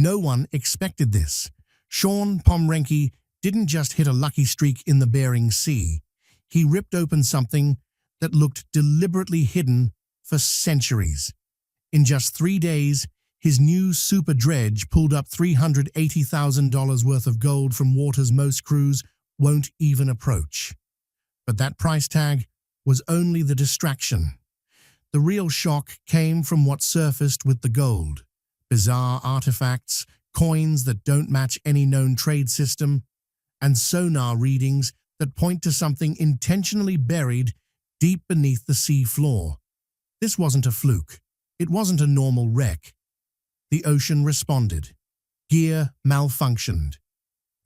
No one expected this. Shawn Pomrenke didn't just hit a lucky streak in the Bering Sea. He ripped open something that looked deliberately hidden for centuries. In just 3 days, his new super dredge pulled up $380,000 worth of gold from waters most crews won't even approach. But that price tag was only the distraction. The real shock came from what surfaced with the gold. Bizarre artifacts, coins that don't match any known trade system, and sonar readings that point to something intentionally buried deep beneath the sea floor. This wasn't a fluke. It wasn't a normal wreck. The ocean responded. Gear malfunctioned.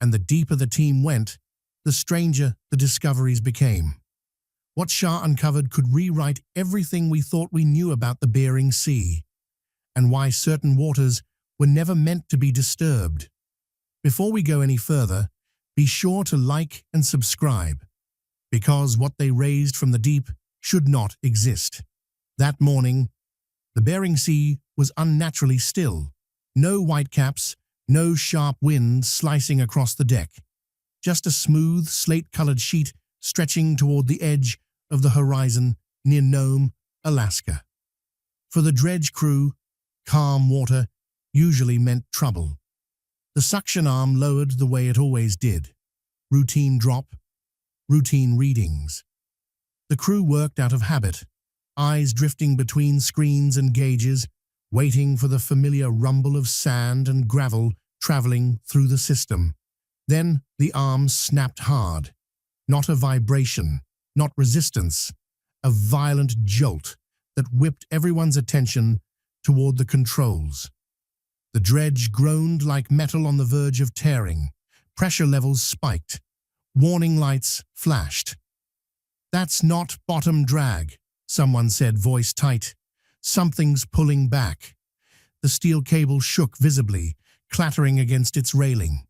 And the deeper the team went, the stranger the discoveries became. What Shah uncovered could rewrite everything we thought we knew about the Bering Sea, and why certain waters were never meant to be disturbed. Before we go any further, be sure to like and subscribe, because what they raised from the deep should not exist. That morning, the Bering Sea was unnaturally still. No whitecaps, no sharp winds slicing across the deck. Just a smooth, slate-colored sheet stretching toward the edge of the horizon near Nome, Alaska. For the dredge crew, calm water usually meant trouble. The suction arm lowered the way it always did. Routine drop, routine readings. The crew worked out of habit, eyes drifting between screens and gauges, waiting for the familiar rumble of sand and gravel traveling through the system. Then the arms snapped hard. Not a vibration, not resistance, a violent jolt that whipped everyone's attention toward the controls. The dredge groaned like metal on the verge of tearing. Pressure levels spiked. Warning lights flashed. "That's not bottom drag," someone said, voice tight. "Something's pulling back." The steel cable shook visibly, clattering against its railing.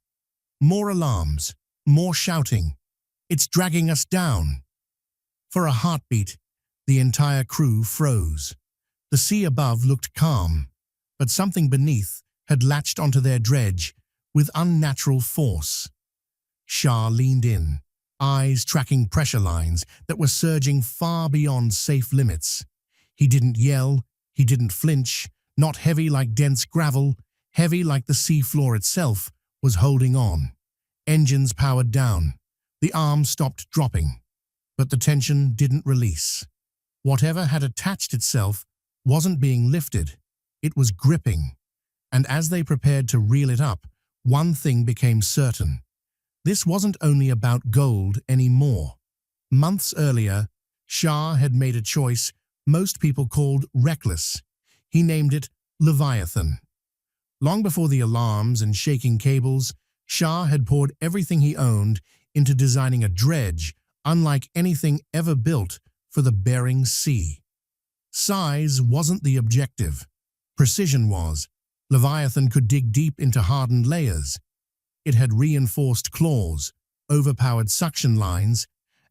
More alarms, more shouting. "It's dragging us down." For a heartbeat, the entire crew froze. The sea above looked calm, but something beneath had latched onto their dredge with unnatural force. Shah leaned in, eyes tracking pressure lines that were surging far beyond safe limits. He didn't yell, he didn't flinch, not heavy like dense gravel, heavy like the seafloor itself was holding on. Engines powered down. The arms stopped dropping, but the tension didn't release. Whatever had attached itself wasn't being lifted. It was gripping. And as they prepared to reel it up, one thing became certain. This wasn't only about gold anymore. Months earlier, Shah had made a choice most people called reckless. He named it Leviathan. Long before the alarms and shaking cables, Shah had poured everything he owned into designing a dredge unlike anything ever built for the Bering Sea. Size wasn't the objective. Precision was. Leviathan could dig deep into hardened layers. It had reinforced claws, overpowered suction lines,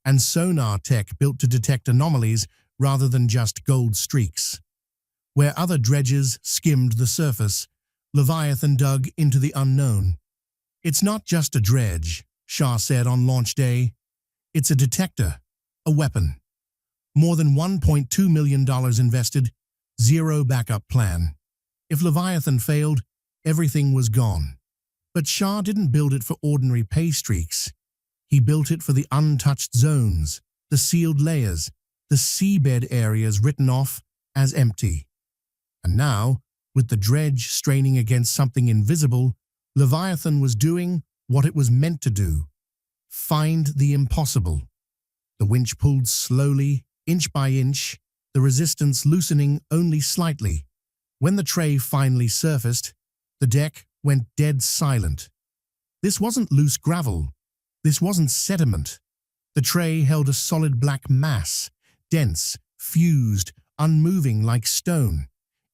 and sonar tech built to detect anomalies rather than just gold streaks. Where other dredges skimmed the surface, Leviathan dug into the unknown. "It's not just a dredge," Shah said on launch day. "It's a detector, a weapon." More than $1.2 million invested, zero backup plan. If Leviathan failed, everything was gone. But Shah didn't build it for ordinary pay streaks. He built it for the untouched zones, the sealed layers, the seabed areas written off as empty. And now, with the dredge straining against something invisible, Leviathan was doing what it was meant to do: find the impossible. The winch pulled slowly, inch by inch, the resistance loosening only slightly. When the tray finally surfaced, the deck went dead silent. This wasn't loose gravel. This wasn't sediment. The tray held a solid black mass, dense, fused, unmoving like stone.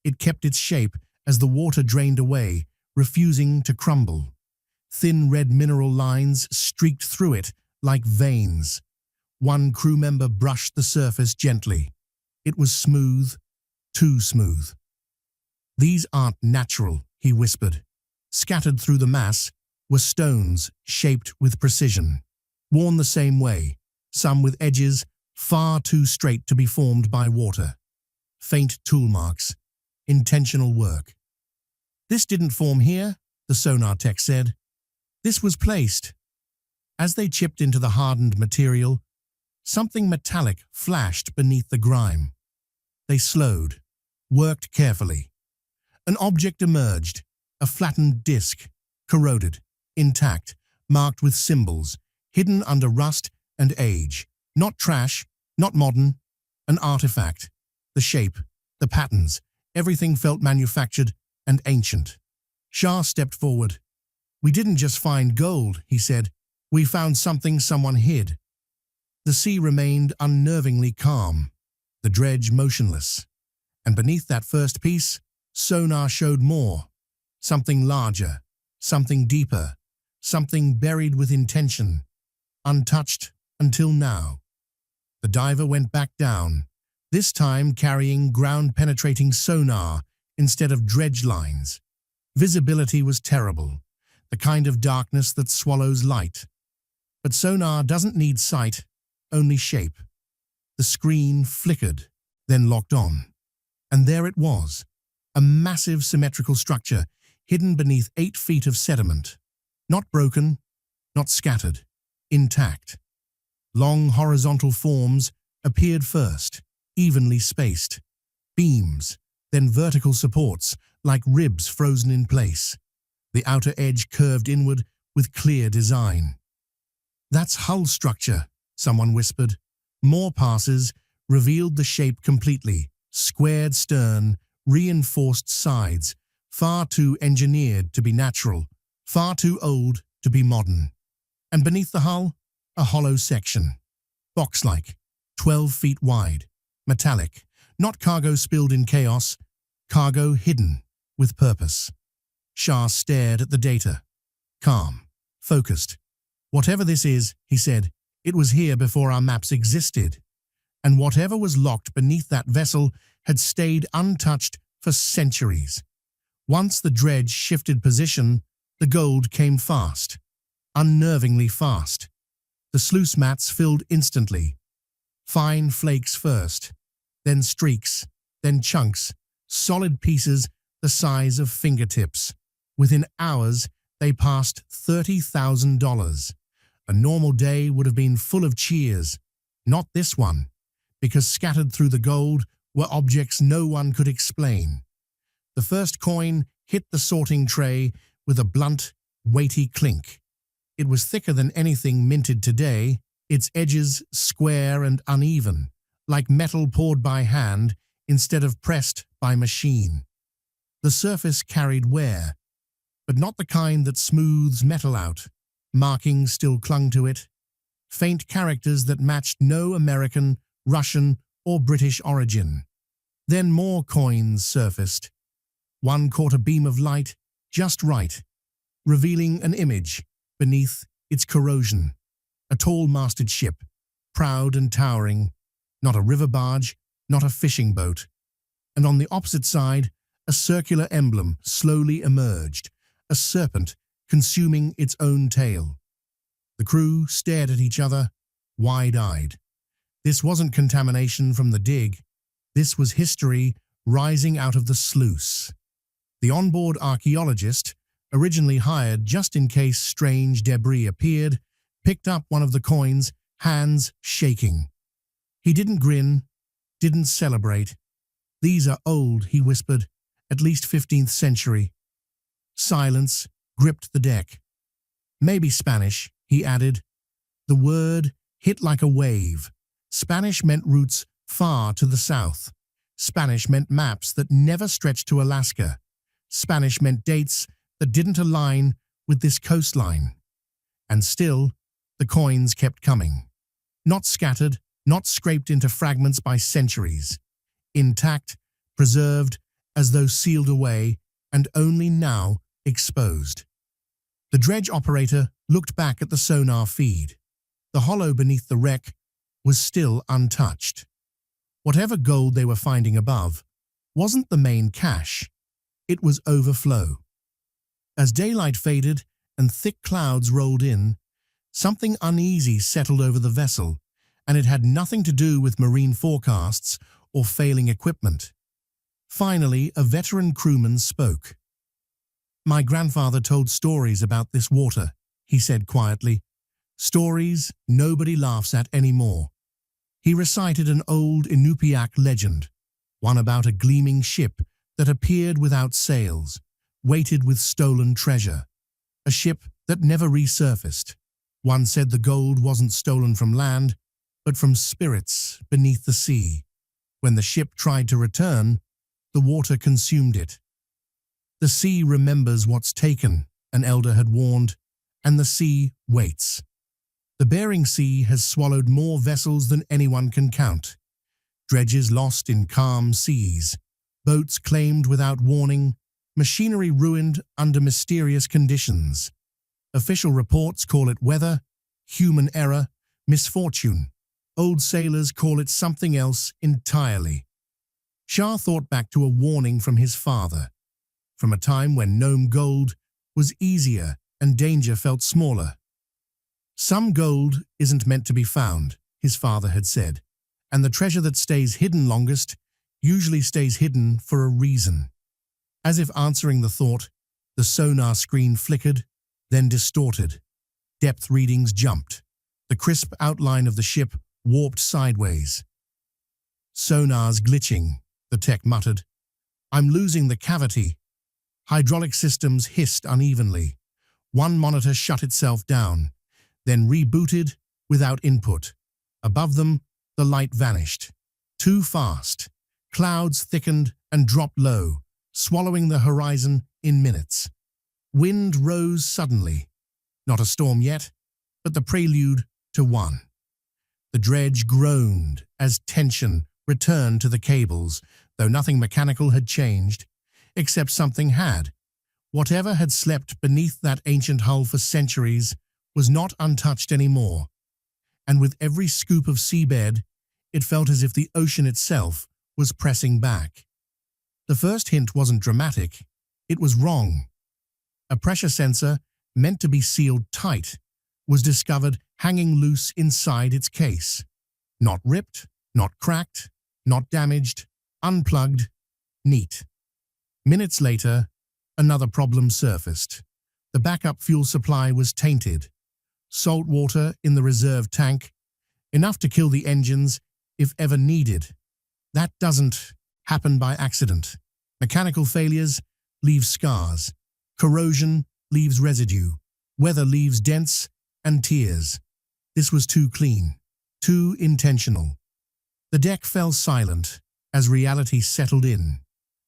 It kept its shape as the water drained away, refusing to crumble. Thin red mineral lines streaked through it like veins. One crew member brushed the surface gently. It was smooth, too smooth. "These aren't natural," he whispered. Scattered through the mass were stones shaped with precision, worn the same way, some with edges far too straight to be formed by water. Faint tool marks, intentional work. This didn't form here, the sonar tech said. This was placed. As they chipped into the hardened material, something metallic flashed beneath the grime. They slowed, worked carefully. An object emerged, a flattened disc, corroded, intact, marked with symbols, hidden under rust and age. Not trash, not modern, an artifact. The shape, the patterns, everything felt manufactured and ancient. Shah stepped forward. "We didn't just find gold," he said. "We found something someone hid." The sea remained unnervingly calm, the dredge motionless. And beneath that first piece, Sonar showed more. Something larger, something deeper, something buried with intention, untouched until now. The diver went back down, this time carrying ground-penetrating sonar instead of dredge lines. Visibility was terrible, the kind of darkness that swallows light. But sonar doesn't need sight, only shape. The screen flickered, then locked on. And there it was, a massive symmetrical structure hidden beneath 8 feet of sediment. Not broken, not scattered, intact. Long horizontal forms appeared first, evenly spaced. Beams, then vertical supports, like ribs frozen in place. The outer edge curved inward with clear design. "That's hull structure," someone whispered. More passes revealed the shape completely. Squared stern, reinforced sides, far too engineered to be natural, far too old to be modern. And beneath the hull, a hollow section. Box-like, 12 feet wide, metallic, not cargo spilled in chaos, cargo hidden with purpose. Shah stared at the data. Calm, focused. "Whatever this is," he said, "it was here before our maps existed. And whatever was locked beneath that vessel had stayed untouched for centuries. Once the dredge shifted position, the gold came fast, unnervingly fast. The sluice mats filled instantly. Fine flakes first, then streaks, then chunks, solid pieces the size of fingertips. Within hours, they passed $30,000. A normal day would have been full of cheers. Not this one, because scattered through the gold were objects no one could explain. The first coin hit the sorting tray with a blunt, weighty clink. It was thicker than anything minted today, its edges square and uneven, like metal poured by hand instead of pressed by machine. The surface carried wear, but not the kind that smooths metal out. Markings still clung to it, faint characters that matched no American, Russian, or British origin. Then more coins surfaced. One caught a beam of light just right, revealing an image beneath its corrosion. A tall-masted ship, proud and towering, not a river barge, not a fishing boat. And on the opposite side, a circular emblem slowly emerged, a serpent consuming its own tail. The crew stared at each other, wide-eyed. This wasn't contamination from the dig. This was history rising out of the sluice. The onboard archaeologist, originally hired just in case strange debris appeared, picked up one of the coins, hands shaking. He didn't grin, didn't celebrate. "These are old," he whispered, "at least 15th century. Silence gripped the deck. "Maybe Spanish," he added. The word hit like a wave. Spanish meant roots far to the south. Spanish meant maps that never stretched to Alaska. Spanish meant dates that didn't align with this coastline. And still, the coins kept coming. Not scattered, not scraped into fragments by centuries. Intact, preserved, as though sealed away, and only now exposed. The dredge operator looked back at the sonar feed. The hollow beneath the wreck was still untouched. Whatever gold they were finding above wasn't the main cache. It was overflow. As daylight faded and thick clouds rolled in, something uneasy settled over the vessel, and it had nothing to do with marine forecasts or failing equipment. Finally, a veteran crewman spoke. "My grandfather told stories about this water," he said quietly. "Stories nobody laughs at anymore." He recited an old Inupiaq legend, one about a gleaming ship that appeared without sails, weighted with stolen treasure, a ship that never resurfaced. One said the gold wasn't stolen from land, but from spirits beneath the sea. When the ship tried to return, the water consumed it. "The sea remembers what's taken," an elder had warned, "and the sea waits." The Bering Sea has swallowed more vessels than anyone can count. Dredges lost in calm seas, boats claimed without warning, machinery ruined under mysterious conditions. Official reports call it weather, human error, misfortune. Old sailors call it something else entirely. Shah thought back to a warning from his father, from a time when known gold was easier and danger felt smaller. "Some gold isn't meant to be found," his father had said, "and the treasure that stays hidden longest usually stays hidden for a reason." As if answering the thought, the sonar screen flickered, then distorted. Depth readings jumped. The crisp outline of the ship warped sideways. "Sonar's glitching," the tech muttered. "I'm losing the cavity." Hydraulic systems hissed unevenly. One monitor shut itself down, then rebooted without input. Above them, the light vanished. Too fast. Clouds thickened and dropped low, swallowing the horizon in minutes. Wind rose suddenly. Not a storm yet, but the prelude to one. The dredge groaned as tension returned to the cables, though nothing mechanical had changed, except something had. Whatever had slept beneath that ancient hull for centuries was not untouched anymore. And with every scoop of seabed, it felt as if the ocean itself was pressing back. The first hint wasn't dramatic, it was wrong. A pressure sensor, meant to be sealed tight, was discovered hanging loose inside its case. Not ripped, not cracked, not damaged, unplugged, neat. Minutes later, another problem surfaced. The backup fuel supply was tainted. Salt water in the reserve tank, enough to kill the engines if ever needed. That doesn't happen by accident. Mechanical failures leave scars. Corrosion leaves residue. Weather leaves dents and tears. This was too clean, too intentional. The deck fell silent as reality settled in.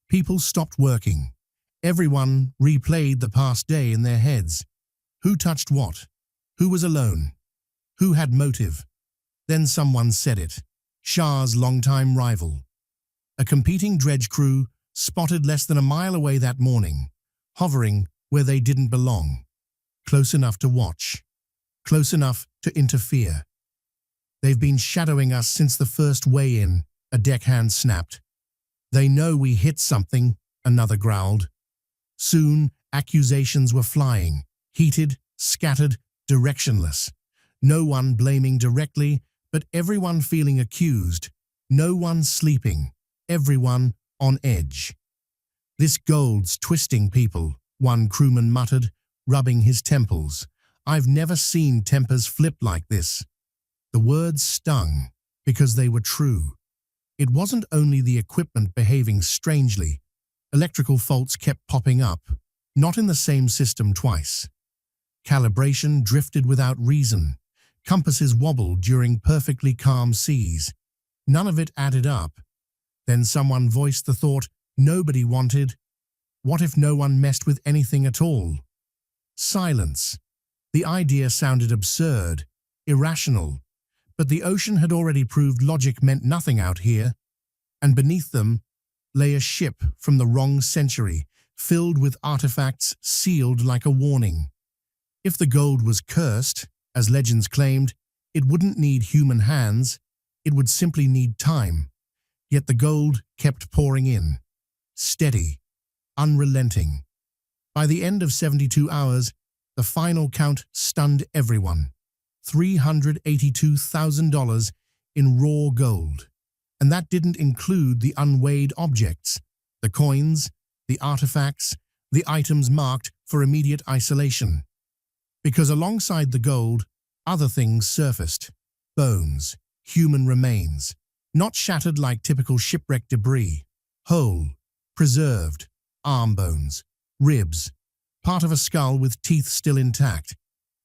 People stopped working. Everyone replayed the past day in their heads. Who touched what? Who was alone? Who had motive? Then someone said it. Shah's longtime rival. A competing dredge crew spotted less than a mile away that morning, hovering where they didn't belong. Close enough to watch. Close enough to interfere. "They've been shadowing us since the first weigh-in," a deckhand snapped. "They know we hit something," another growled. Soon, accusations were flying, heated, scattered, directionless. No one blaming directly, but everyone feeling accused. No one sleeping, everyone on edge. "This gold's twisting people," one crewman muttered, rubbing his temples. "I've never seen tempers flip like this." The words stung because they were true. It wasn't only the equipment behaving strangely. Electrical faults kept popping up, not in the same system twice. Calibration drifted without reason. Compasses wobbled during perfectly calm seas. None of it added up. Then someone voiced the thought nobody wanted. What if no one messed with anything at all? Silence. The idea sounded absurd, irrational, but the ocean had already proved logic meant nothing out here, and beneath them lay a ship from the wrong century, filled with artifacts sealed like a warning. If the gold was cursed, as legends claimed, it wouldn't need human hands, it would simply need time. Yet the gold kept pouring in, steady, unrelenting. By the end of 72 hours, the final count stunned everyone. $382,000 in raw gold. And that didn't include the unweighed objects, the coins, the artifacts, the items marked for immediate isolation. Because alongside the gold, other things surfaced. Bones, human remains, not shattered like typical shipwreck debris, whole, preserved, arm bones, ribs, part of a skull with teeth still intact.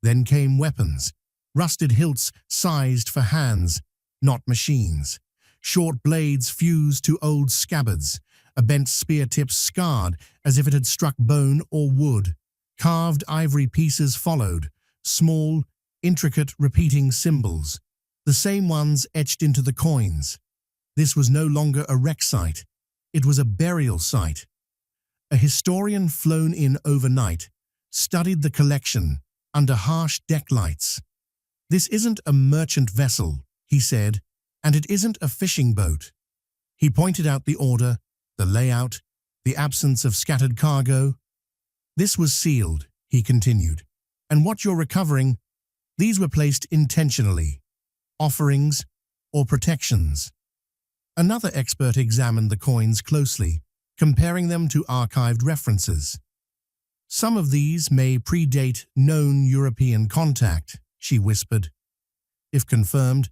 Then came weapons, rusted hilts sized for hands, not machines. Short blades fused to old scabbards, a bent spear tip scarred as if it had struck bone or wood. Carved ivory pieces followed, small, intricate repeating symbols, the same ones etched into the coins. This was no longer a wreck site, it was a burial site. A historian flown in overnight studied the collection under harsh deck lights. "This isn't a merchant vessel," he said, "and it isn't a fishing boat." He pointed out the order, the layout, the absence of scattered cargo. "This was sealed," he continued, "and what you're recovering, these were placed intentionally, offerings or protections." Another expert examined the coins closely, comparing them to archived references. "Some of these may predate known European contact," she whispered. "If confirmed,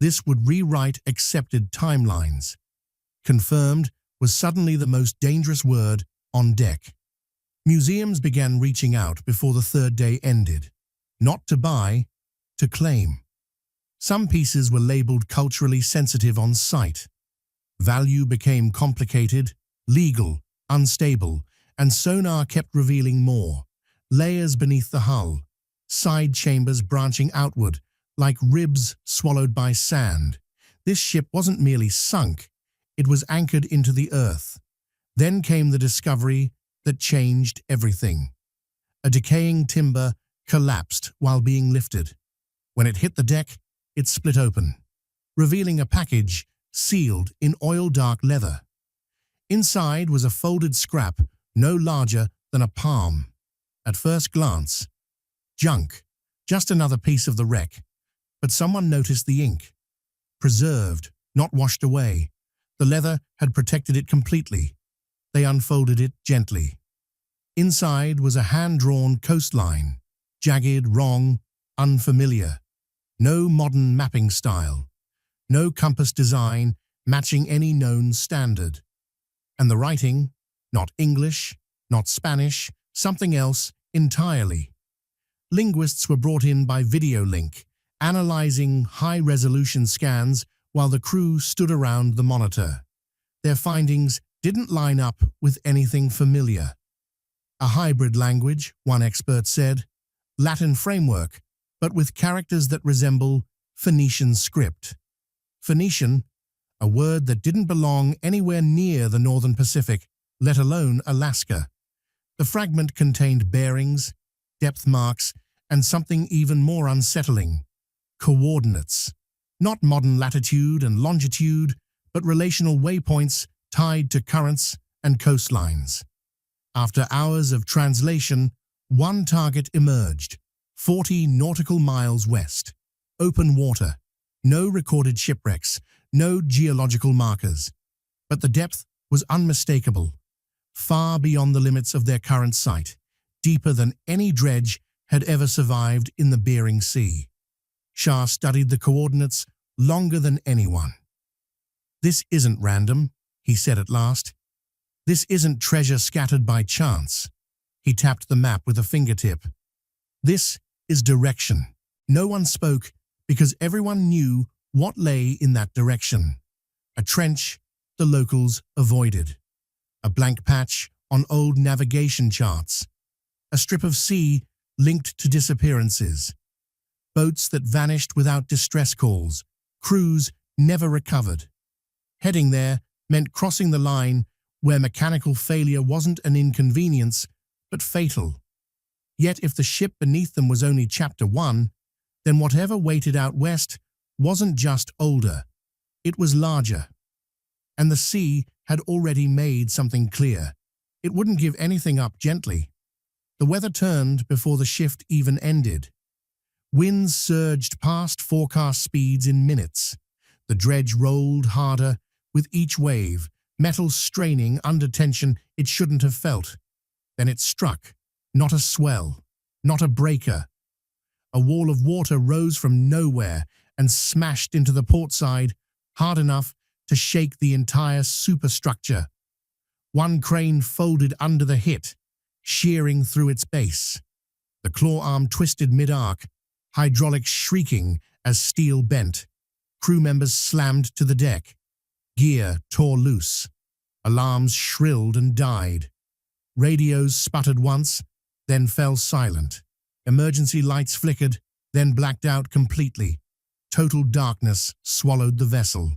this would rewrite accepted timelines." Confirmed was suddenly the most dangerous word on deck. Museums began reaching out before the third day ended. Not to buy, to claim. Some pieces were labeled culturally sensitive on site. Value became complicated, legal, unstable, and Sonar kept revealing more. Layers beneath the hull, side chambers branching outward, like ribs swallowed by sand. This ship wasn't merely sunk, it was anchored into the earth. Then came the discovery that changed everything. A decaying timber collapsed while being lifted. When it hit the deck, it split open, revealing a package sealed in oil-dark leather. Inside was a folded scrap no larger than a palm. At first glance, junk, just another piece of the wreck. But someone noticed the ink. Preserved, not washed away. The leather had protected it completely. They unfolded it gently. Inside was a hand-drawn coastline, jagged, wrong, unfamiliar. No modern mapping style. No compass design matching any known standard. And the writing, not English, not Spanish, something else entirely. Linguists were brought in by video link, analyzing high-resolution scans while the crew stood around the monitor. Their findings didn't line up with anything familiar. A hybrid language, one expert said, Latin framework, but with characters that resemble Phoenician script. Phoenician, a word that didn't belong anywhere near the northern Pacific, let alone Alaska. The fragment contained bearings, depth marks, and something even more unsettling, coordinates. Not modern latitude and longitude, but relational waypoints tied to currents and coastlines. After hours of translation, one target emerged, 40 nautical miles west. Open water, no recorded shipwrecks, no geological markers. But the depth was unmistakable, far beyond the limits of their current sight, deeper than any dredge had ever survived in the Bering Sea. Shah studied the coordinates longer than anyone. "This isn't random," he said at last. "This isn't treasure scattered by chance." He tapped the map with a fingertip. "This is direction." No one spoke because everyone knew what lay in that direction. A trench the locals avoided. A blank patch on old navigation charts. A strip of sea linked to disappearances. Boats that vanished without distress calls. Crews never recovered. Heading there meant crossing the line where mechanical failure wasn't an inconvenience, but fatal. Yet if the ship beneath them was only Chapter 1, then whatever waited out west wasn't just older, it was larger. And the sea had already made something clear. It wouldn't give anything up gently. The weather turned before the shift even ended. Winds surged past forecast speeds in minutes. The dredge rolled harder with each wave, metal straining under tension it shouldn't have felt. Then it struck. Not a swell, not a breaker. A wall of water rose from nowhere and smashed into the port side, hard enough to shake the entire superstructure. One crane folded under the hit, shearing through its base. The claw arm twisted mid-arc, hydraulics shrieking as steel bent. Crew members slammed to the deck. Gear tore loose. Alarms shrilled and died. Radios sputtered once, then fell silent. Emergency lights flickered, then blacked out completely. Total darkness swallowed the vessel.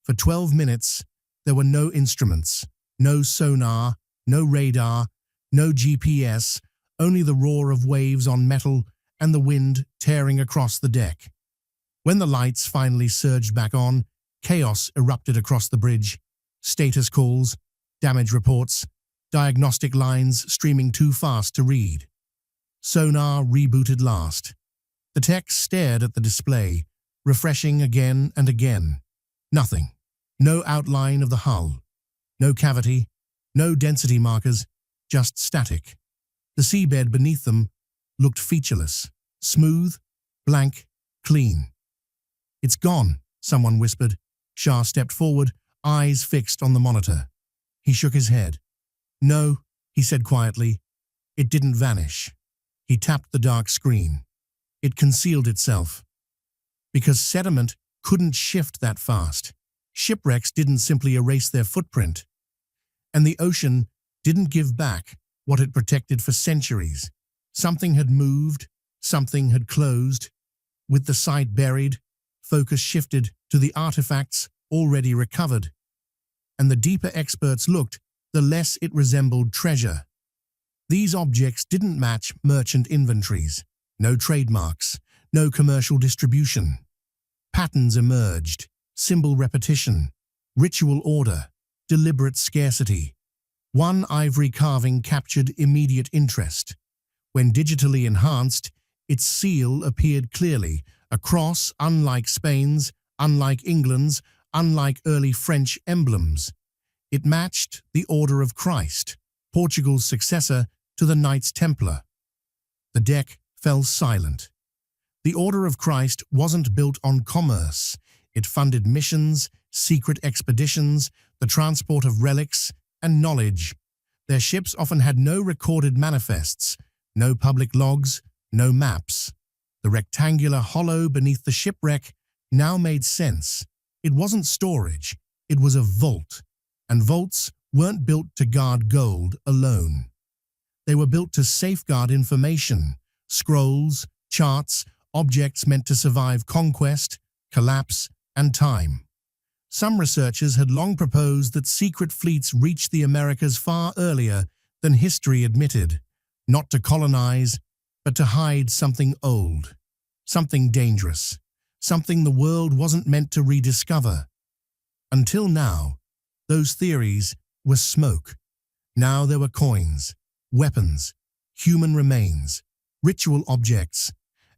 For 12 minutes, there were no instruments, no sonar, no radar, no GPS, only the roar of waves on metal and the wind tearing across the deck. When the lights finally surged back on, chaos erupted across the bridge. Status calls, damage reports, diagnostic lines streaming too fast to read. Sonar rebooted last. The tech stared at the display, refreshing again and again. Nothing. No outline of the hull. No cavity. No density markers. Just static. The seabed beneath them looked featureless. Smooth, blank, clean. "It's gone," someone whispered. Shah stepped forward, eyes fixed on the monitor. He shook his head. "No," he said quietly. "It didn't vanish." He tapped the dark screen. It concealed itself. Because sediment couldn't shift that fast. Shipwrecks didn't simply erase their footprint. And the ocean didn't give back what it protected for centuries. Something had moved, something had closed. With the site buried, focus shifted to the artifacts already recovered. And the deeper experts looked, the less it resembled treasure. These objects didn't match merchant inventories. No trademarks, no commercial distribution. Patterns emerged, symbol repetition, ritual order, deliberate scarcity. One ivory carving captured immediate interest. When digitally enhanced, its seal appeared clearly, a cross unlike Spain's, unlike England's, unlike early French emblems. It matched the Order of Christ, Portugal's successor to the Knights Templar. The deck fell silent. The Order of Christ wasn't built on commerce. It funded missions, secret expeditions, the transport of relics, and knowledge. Their ships often had no recorded manifests, no public logs, no maps. The rectangular hollow beneath the shipwreck now made sense. It wasn't storage, it was a vault. And vaults weren't built to guard gold alone. They were built to safeguard information, scrolls, charts, objects meant to survive conquest, collapse, and time. Some researchers had long proposed that secret fleets reached the Americas far earlier than history admitted, not to colonize, but to hide something old, something dangerous, something the world wasn't meant to rediscover. Until now, those theories were smoke. Now there were coins, weapons, human remains, ritual objects,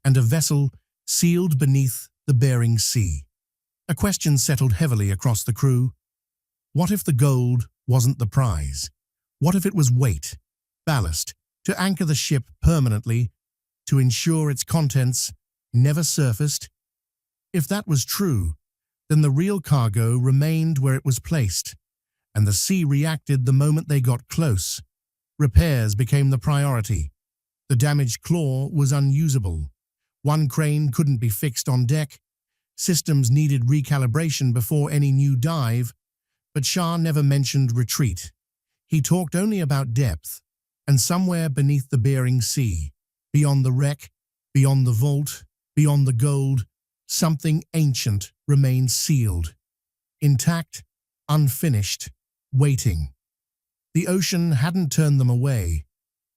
and a vessel sealed beneath the Bering Sea. A question settled heavily across the crew. What if the gold wasn't the prize? What if it was weight, ballast, to anchor the ship permanently, to ensure its contents never surfaced? If that was true, then the real cargo remained where it was placed, and the sea reacted the moment they got close. Repairs became the priority. The damaged claw was unusable. One crane couldn't be fixed on deck. Systems needed recalibration before any new dive, but Shah never mentioned retreat. He talked only about depth, and somewhere beneath the Bering Sea, beyond the wreck, beyond the vault, beyond the gold, something ancient remained sealed, intact, unfinished, waiting. The ocean hadn't turned them away.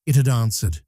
It had answered.